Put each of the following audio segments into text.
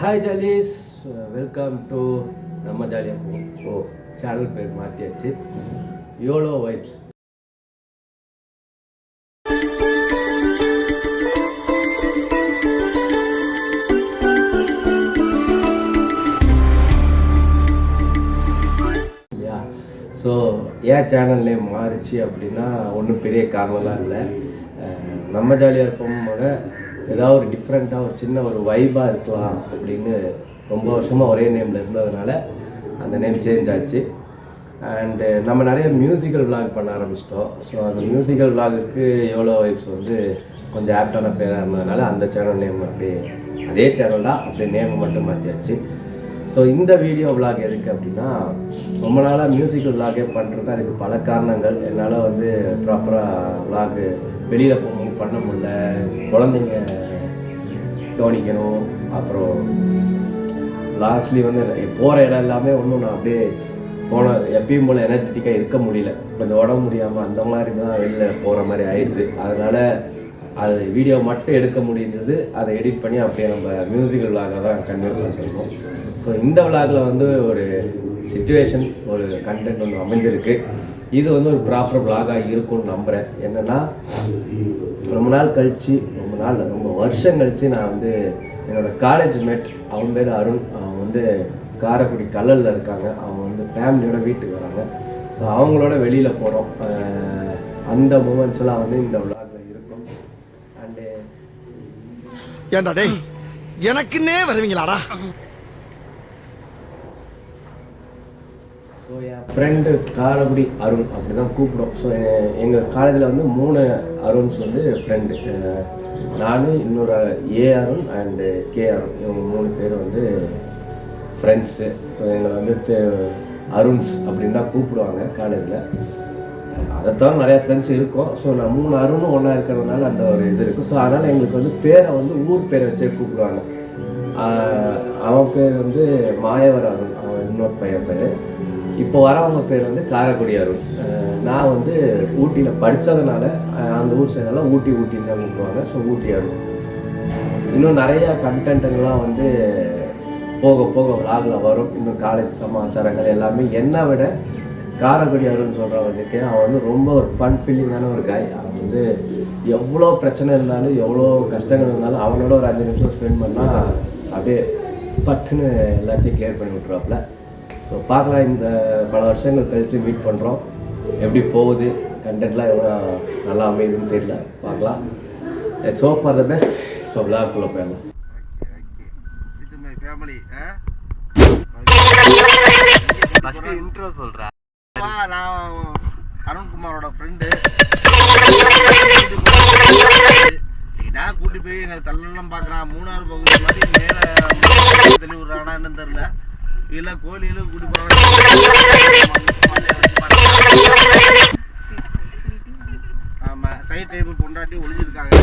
Hi ஜாலிஸ், welcome to நம்ம ஜாலியாக channel பேர் மாற்றியாச்சு, யோலோ வைப்ஸ். ஸோ ஏன் சேனல் நேம் மாறிச்சு அப்படின்னா ஒன்றும் பெரிய காரணம்லாம் இல்லை. நம்ம ஜாலியாக இருப்போமோட ஏதாவது ஒரு டிஃப்ரெண்ட்டாக ஒரு சின்ன ஒரு வைபாக இருக்கலாம் அப்படின்னு ரொம்ப வருஷமாக ஒரே நேமில் இருந்ததுனால அந்த நேம் சேஞ்ச் ஆச்சு. அண்டு நம்ம நிறைய மியூசிக்கல் விளாக் பண்ண ஆரம்பிச்சிட்டோம். ஸோ அந்த மியூசிக்கல் விளாகுக்கு எவ்வளோ வைப்ஸ் வந்து கொஞ்சம் ஆப்டான பேராக இருந்ததுனால அந்த சேனல் நேம் அப்படியே அதே சேனல் தான், அப்படியே நேமை மட்டும் மாற்றியாச்சு. ஸோ இந்த வீடியோ விளாக் எதுக்கு அப்படின்னா, ரொம்ப நாளாக மியூசிக்கல் விளாகே பண்ணுறதுக்கு அதுக்கு பல காரணங்கள். என்னால் வந்து ப்ராப்பராக விளாகு வெளியில் போகணும் பண்ண முடியல, குழந்தைங்க கவனிக்கணும், அப்புறம் விளாக்ஸ்லேயும் வந்து போகிற இடம் எல்லாமே ஒன்றும் நான் அப்படியே எப்பயும் போல் எனர்ஜெட்டிக்காக இருக்க முடியல, கொஞ்சம் உடம்பு முடியாமல் அந்த மாதிரி தான் வெளியில் போகிற மாதிரி ஆயிடுது. அதனால் அது வீடியோ மட்டும் எடுக்க முடிந்தது, அதை எடிட் பண்ணி அப்படியே நம்ம மியூசிக்கல் விளாகாக தான் கன்வெர்ட் பண்ணிருக்கோம். ஸோ இந்த விளாகில் வந்து ஒரு சிச்சுவேஷன், ஒரு கண்டென்ட் ஒன்று அமைஞ்சிருக்கு. இது வந்து ஒரு ப்ராப்பர் விளாகாக இருக்கும்னு நம்புகிறேன். என்னென்னா, ரொம்ப வருஷம் கழித்து நான் வந்து என்னோடய காலேஜ் மேட், அவன் பேர் அருண், அவன் வந்து காரைக்குடி கல்லலில் இருக்காங்க. அவங்க வந்து ஃபேமிலியோட வீட்டுக்கு வராங்க. ஸோ அவங்களோட வெளியில் போகிறோம். அந்த மூமெண்ட்ஸ்லாம் வந்து இந்த விளாகில் இருக்கும். அண்டு ஏண்டா டேய், எனக்குன்னே வருவீங்களாடா? ஸோ என் ஃப்ரெண்டு காரைக்குடி அருண் அப்படி தான் கூப்பிடும். ஸோ எங்கள் காலேஜில் வந்து 3 அருண்ஸ் வந்து ஃப்ரெண்டு. நான், இன்னொரு ஏ அருண் அண்டு கே அருண், இவங்க 3 பேர் வந்து ஃப்ரெண்ட்ஸு. ஸோ எங்களை வந்து அருண்ஸ் அப்படின்னு தான் கூப்பிடுவாங்க காலேஜில். அதை தவிர நிறையா ஃப்ரெண்ட்ஸ் இருக்கும். ஸோ நான் 3 அருணும் ஒன்றா இருக்கிறதுனால அந்த ஒரு இது இருக்குது. ஸோ அதனால் எங்களுக்கு வந்து பேரை வந்து ஊர் பேரை வச்சே கூப்பிடுவாங்க. அவன் பேர் வந்து மாயவர் அருண், அவன் இன்னொரு பையன் பேர். இப்போ வரவங்க பேர் வந்து காரைக்குடி அருண். நான் வந்து ஊட்டியில் படித்ததுனால அந்த ஊர் சைடெல்லாம் ஊட்டின்னு தான் கூப்பிடுவாங்க. ஸோ ஊட்டி அருண். இன்னும் நிறையா கண்டென்ட்டுங்கள்லாம் வந்து போக போக விளாகில் வரும். இன்னும் காலேஜ் சமாச்சாரங்கள் எல்லாமே என்னை விட காரைக்குடி அருண் சொல்கிறவனுக்கு அவன் வந்து ரொம்ப ஒரு ஃபன் ஃபீலிங்கான ஒரு காய். அவன் வந்து எவ்வளோ பிரச்சனை இருந்தாலும் எவ்வளோ கஷ்டங்கள் இருந்தாலும் அவனோட ஒரு 5 நிமிஷம் ஸ்பெண்ட் பண்ணால் அப்படியே பட்டுன்னு எல்லாத்தையும் கிளியர் பண்ணி விட்ருவாப்புல. ஸோ பார்க்கலாம், இந்த பல வருஷங்கள் கழித்து மீட் பண்ணுறோம். எப்படி போகுது, கண்டென்ட்லாம் எவ்வளோ நல்லா அமையுதுன்னு தெரியல, பார்க்கலாம். It's hope for the best. So விளாக்குள்ளே போயிடலாம். இன்ட்ரோ சொல்கிறேன். நான் அருண்குமாரோட ஃப்ரெண்டு. நான் கூட்டி போய் எங்களுக்கு தள்ளெல்லாம் பார்க்குறான். 3ஆவது பகுதி மாதிரி மேலே தெளி விட்றானான்னு தெரில. இல்லை கோழியிலும் கூட்டி போகிறாங்க. ஆமாம், சைட் டேபிள் கொண்டாட்டி ஒளிஞ்சிருக்காங்க.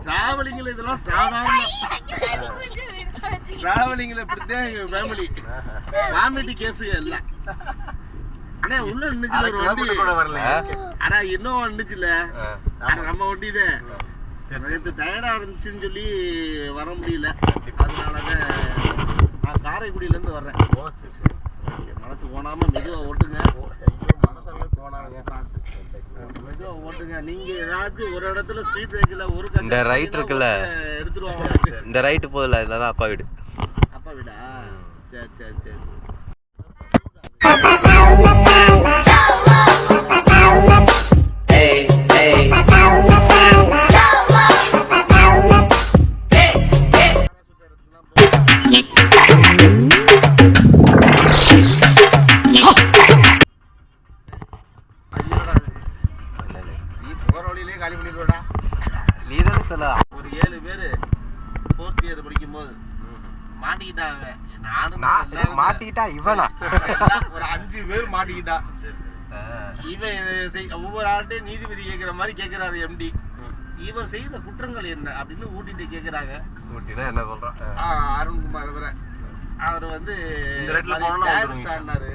டிராவலிங்ல இதெல்லாம் சாதாரண. டிராவலிங்ல இப்படித்தான் எங்க ஃபேமிலி வாமிட்டி கேஸ் இல்ல. ஆனா உள்ள நின்னுச்சுல ஒரு வண்டி வரல. ஆனா இன்னும் நின்னுச்சுல, நம்ம வண்டி தான். நேற்று டயர்டா இருந்துச்சுன்னு சொல்லி வர முடியல. அதனாலதான் நான் காரைக்குடியில இருந்து வர்றேன். மனசு போனாம மெதுவா ஓட்டுங்க. மனசெல்லாம் போனாங்க, பார்த்து மெதுவா ஓட்டுங்க. நீங்க ஏதாச்சும் ஒரு இடத்துல ஸ்பீட் பிரேக்ல ஒரு இந்த ரைட் இருக்குல்ல எடுத்துருவாங்க. இந்த ரைட்டு போதில்ல, இதுலதான் அப்பா வீடு. அப்பா வீடா? சரி சரி சரி. ஒரு 7 பேரு 4th இயர் படிக்கும் போது மாட்டிக்கிட்டாங்க. மாட்டிக்கிட்டா இவனா ஒரு 5 பேர் மாட்டிக்கிட்டா. இவன் ஒவ்வொரு ஆள்கிட்டையும் நீதிபதி கேட்குற மாதிரி கேட்குறாரு எம்டி. இவர் செய்த குற்றங்கள் என்ன அப்படின்னு ஊட்டிட்டு கேட்குறாங்க. ஊட்டினா என்ன சொல்றான்? அருண்குமார் அவரை அவர் வந்து இந்த ரைட்ல டான்ஸ் ஆடினாரு.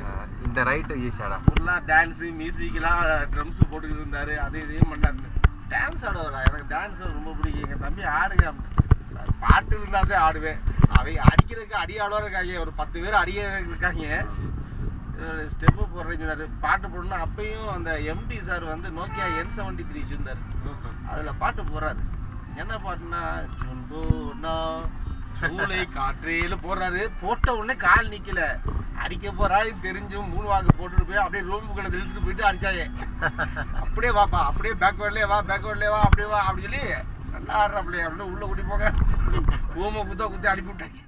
இந்த ரைட்டு ஈஸியாடா ஃபுல்லாக டான்ஸு மியூசிக்லாம் ட்ரம்ஸு போட்டுக்கிட்டு இருந்தாரு. அது இதையும் பண்ணாரு. டான்ஸ் ஆடுவாரா? எனக்கு டான்ஸ் ரொம்ப பிடிக்கும். எங்கள் தம்பி ஆடுங்க அப்படின்னு பாட்டு இருந்தால் ஆடுவேன். அவங்க அடிக்கிறதுக்கு அடி ஆடுவார் இருக்காங்க. ஒரு 10 பேர் அடிக்க இருக்காங்க. ஸ்டெப்பு போடுறேன்னு சொன்னார். பாட்டு போடணும்னா அப்பயும் அந்த எம்டி சார் வந்து நோக்கியா N73 வச்சுருந்தார். அதில் பாட்டு போடுறாரு. என்ன பாட்டுன்னா ஜுன்போனா சூளை காற்றேல போடுறாரு. போட்ட உடனே கால் நிக்கல. அடிக்க போறான்னு தெரிஞ்சும் 3 வாக்கு போட்டுட்டு போய் அப்படியே ரூமுக்குள்ள இழுத்துட்டு போயிட்டு அடிச்சாங்க. அப்படியே வாப்பா, அப்படியே பேக்வேர்ட்லேயே வா, பேக்வேர்ட்லேயே வா, அப்படியே வா அப்படின்னு சொல்லி நல்லா ஆடுறாப்லையே அப்படின்னு உள்ள கூட்டி போங்க ஊமை குத்தி அனுப்பி விட்டாங்க.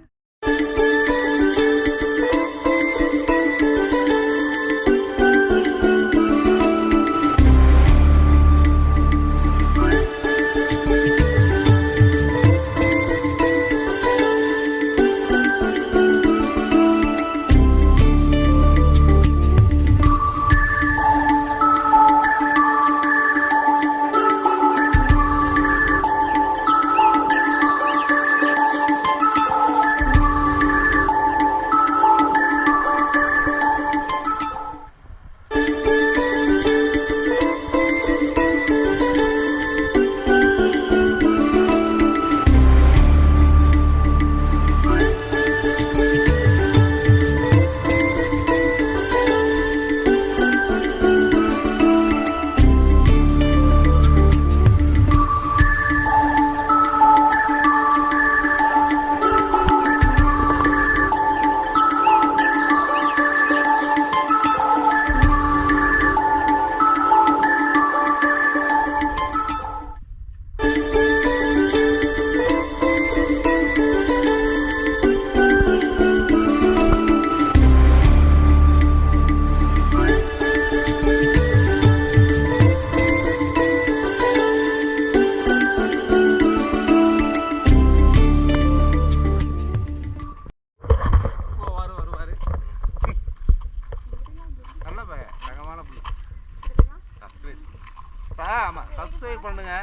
ஆமாம், சப்ஸ்கிரைப் பண்ணுங்க,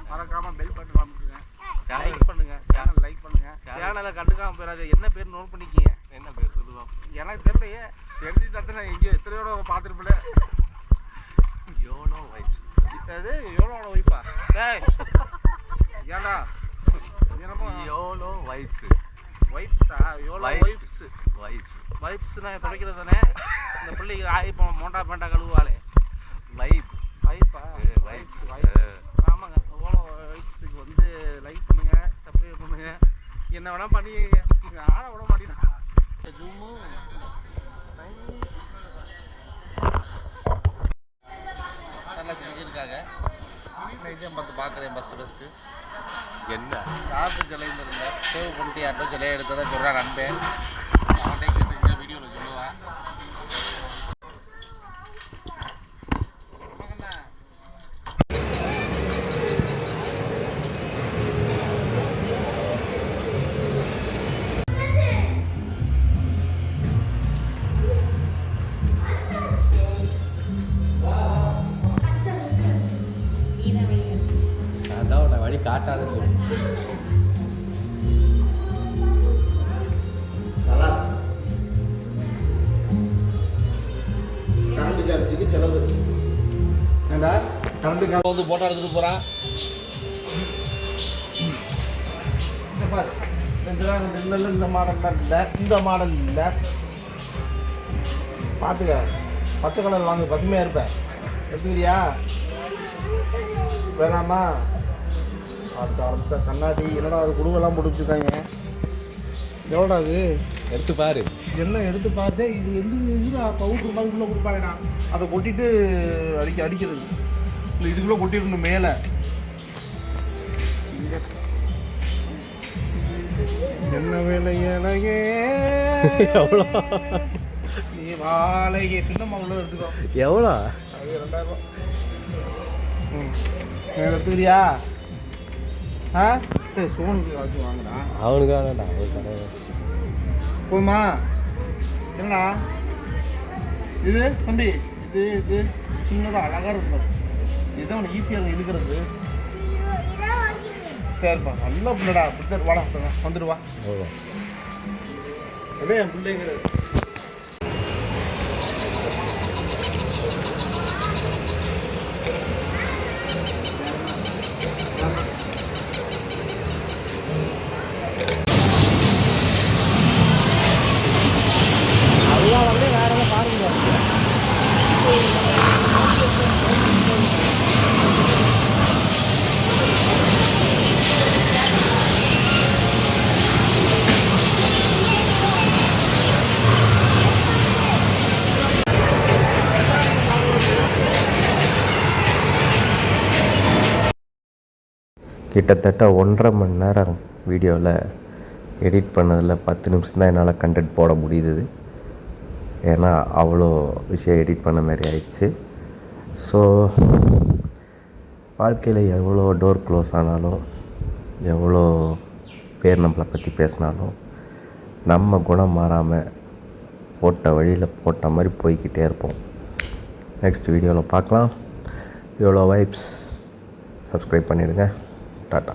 மறக்காம பெல் பட்டன் அமுக்குங்க, லைக் பண்ணுங்க, சேனல் லைக் பண்ணுங்க, சேனலை கண்டுக்காம போயிடாது. என்ன பேர் நோட் பண்ணிக்கிங்க? என்ன பேர் சொல்லுவோம்? எனக்கு தெரியலையே. தெரிஞ்சு தத்துனா எங்கேயோ எத்தனையோட பார்த்துருப்பில்ல. YONO vibes. அது யோனோட ஒய்ஃபா? டேய் ஏண்டா யோனோ வைப்ஸ். வைப்ஸா? யோனோ வைப்ஸ். வைப்ஸ் வைப்ஸ்னா துடைக்கிறது தானே? இந்த பிள்ளைக்கு இப்போ மோண்டா பேண்டா கழுவாளே. வைப் வைப்பா? Wipes wipes. ஆமாங்க. யோனோ வைப்ஸுக்கு வந்து லைக் பண்ணுங்க, சப்ஸ்கிரைப் பண்ணுங்க, என்ன வேணா பண்ணிங்க. ஆளை விட மாட்டேன். ஜூமு நல்லா செஞ்சுருக்காங்க. நைட்டையும் பார்த்து பார்க்குறேன். ஃபஸ்ட்டு என்ன யாருக்கு ஜலைன்னு இருந்த சேவ் பண்ணிட்டு யார்ட்டோ ஜலையை எடுத்ததை சொல்கிறான் நண்பேன். அவன்கிட்ட கேட்டு வீடியோவில் சொல்லுவேன். அதான் உன்னை வழி காட்டாத சொல்லு. கரண்ட் சார்ஜுக்கு செலவு ஏண்டா? கரண்ட் காசு வந்து போட்டோ எடுத்துகிட்டு போகிறான். இந்த மாடல் இல்லை, இந்த மாடல் இல்லை. பார்த்துக்க, பச்சை கலர் வாங்க, பசுமையாக இருப்பேன். எடுத்துக்கிறியா? வேணாமா? அடுத்த கண்ணாடி என்னடா அது குடுவெல்லாம் போட்டு வச்சுருக்காங்க. எவ்வளோடா அது? எடுத்து பாரு. என்ன எடுத்து பார்த்தேன். இது எந்த பவுட்ரு மாதிரி உள்ளே கொடுப்பாங்கண்ணா. அதை கொட்டிட்டு அடிக்கிறது. இந்த இதுக்குள்ளே கொட்டிடணும் மேலே. என்ன வேலையே எவ்வளோ? நீ வாழையே சின்னம்மா உள்ள எடுத்துக்கோ. எவ்வளோ? அது 2000 ரூபா. எடுத்துக்கிறியா? ஆ சோனுக்கு காசு வாங்கடா. அவனுக்கு வேணாண்டா, அவனுக்கு கடை போதுமா? என்னடா இது தம்பி? இது சின்னதாக அழகாக இருக்கும். இதுதான் உனக்கு ஈஸியாக இழுக்கிறது. சரிப்பா நல்ல பிள்ளைடா புத்தர் வாடா வந்துடுவா அவ்வளோ அதே என் பிள்ளைங்கிறது அதுதான் வந்து வேற எல்லாம் பாருங்க கிட்டத்தட்ட 1.5 மணி நேரம் வீடியோவில் எடிட் பண்ணதில் 10 நிமிஷம் தான் என்னால் கண்டென்ட் போட முடியுது. ஏன்னா அவ்வளோ விஷயம் எடிட் பண்ண மாதிரி ஆயிடுச்சு. ஸோ வாழ்க்கையில் எவ்வளோ டோர் க்ளோஸ் ஆனாலும் எவ்வளோ பேர் நம்மளை பற்றி பேசினாலும் நம்ம குணம் மாறாமல் போட்ட வழியில் போட்ட மாதிரி போய்கிட்டே இருப்போம். நெக்ஸ்ட் வீடியோவில் பார்க்கலாம். இவ்வளோ வைப்ஸ் சப்ஸ்கிரைப் பண்ணிவிடுங்க. டாட்டா.